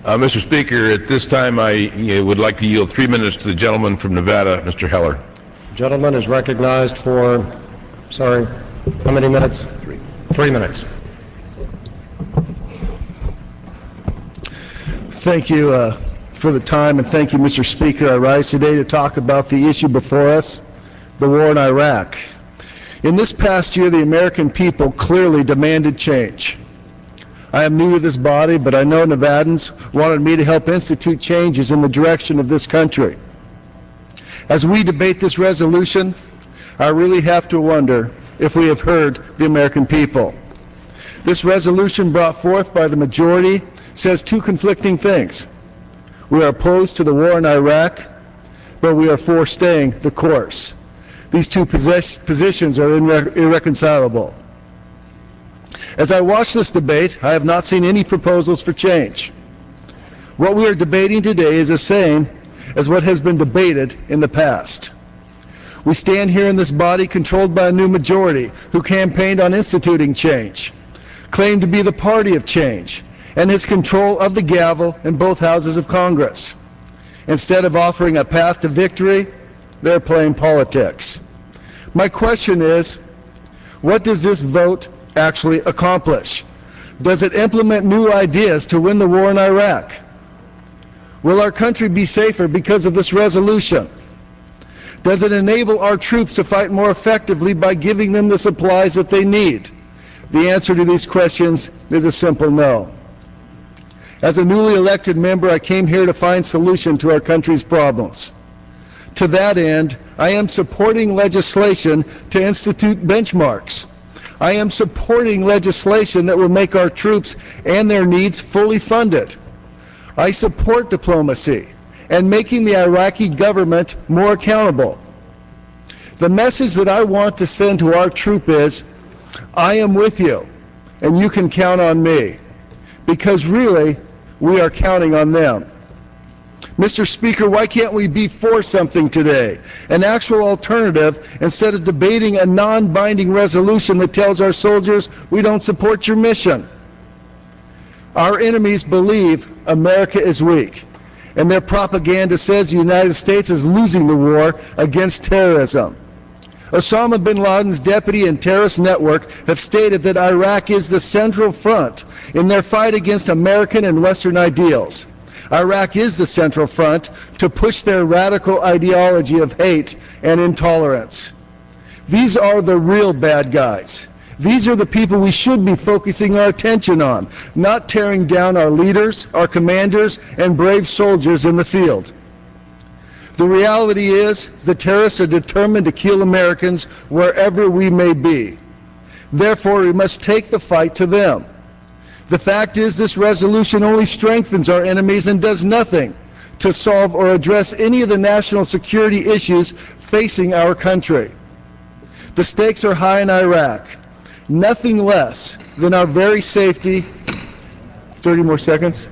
Mr. Speaker, at this time I would like to yield 3 minutes to the gentleman from Nevada, Mr. Heller. The gentleman is recognized for, how many minutes? 3 minutes. Thank you for the time, and thank you, Mr. Speaker. I rise today to talk about the issue before us, the war in Iraq. In this past year, the American people clearly demanded change. I am new to this body, but I know Nevadans wanted me to help institute changes in the direction of this country. As we debate this resolution, I really have to wonder if we have heard the American people. This resolution brought forth by the majority says two conflicting things. We are opposed to the war in Iraq, but we are for staying the course. These two positions are irreconcilable. As I watch this debate, I have not seen any proposals for change. What we are debating today is the same as what has been debated in the past. We stand here in this body controlled by a new majority who campaigned on instituting change, claimed to be the party of change, and has control of the gavel in both houses of Congress. Instead of offering a path to victory, they're playing politics. My question is, what does this vote actually accomplish? Does it implement new ideas to win the war in Iraq? Will our country be safer because of this resolution? Does it enable our troops to fight more effectively by giving them the supplies that they need? The answer to these questions is a simple no. As a newly elected member, I came here to find solution to our country's problems. To that end, I am supporting legislation to institute benchmarks. I am supporting legislation that will make our troops and their needs fully funded. I support diplomacy and making the Iraqi government more accountable. The message that I want to send to our troop is, I am with you, and you can count on me, because really, we are counting on them. Mr. Speaker, why can't we be for something today, an actual alternative, instead of debating a non-binding resolution that tells our soldiers we don't support your mission? Our enemies believe America is weak, and their propaganda says the United States is losing the war against terrorism. Osama bin Laden's deputy and terrorist network have stated that Iraq is the central front in their fight against American and Western ideals. Iraq is the central front to push their radical ideology of hate and intolerance. These are the real bad guys. These are the people we should be focusing our attention on, not tearing down our leaders, our commanders, and brave soldiers in the field. The reality is, the terrorists are determined to kill Americans wherever we may be. Therefore, we must take the fight to them. The fact is, this resolution only strengthens our enemies and does nothing to solve or address any of the national security issues facing our country. The stakes are high in Iraq. Nothing less than our very safety. 30 more seconds.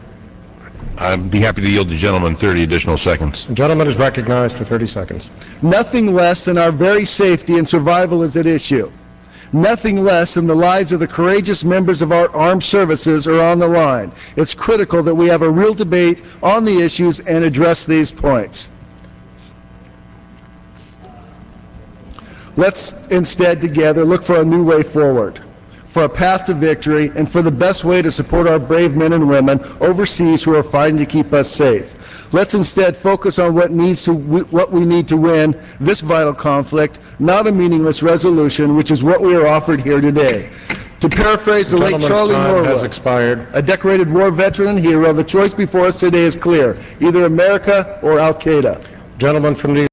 I'd be happy to yield the gentleman 30 additional seconds. The gentleman is recognized for 30 seconds. Nothing less than our very safety and survival is at issue. Nothing less than the lives of the courageous members of our armed services are on the line. It's critical that we have a real debate on the issues and address these points. Let's instead together look for a new way forward, for a path to victory, and for the best way to support our brave men and women overseas who are fighting to keep us safe. Let's instead focus on what we need to win this vital conflict, not a meaningless resolution, which is what we are offered here today. To paraphrase the late Charlie Norwood, a decorated war veteran hero, the choice before us today is clear: either America or Al-Qaeda. Gentleman from New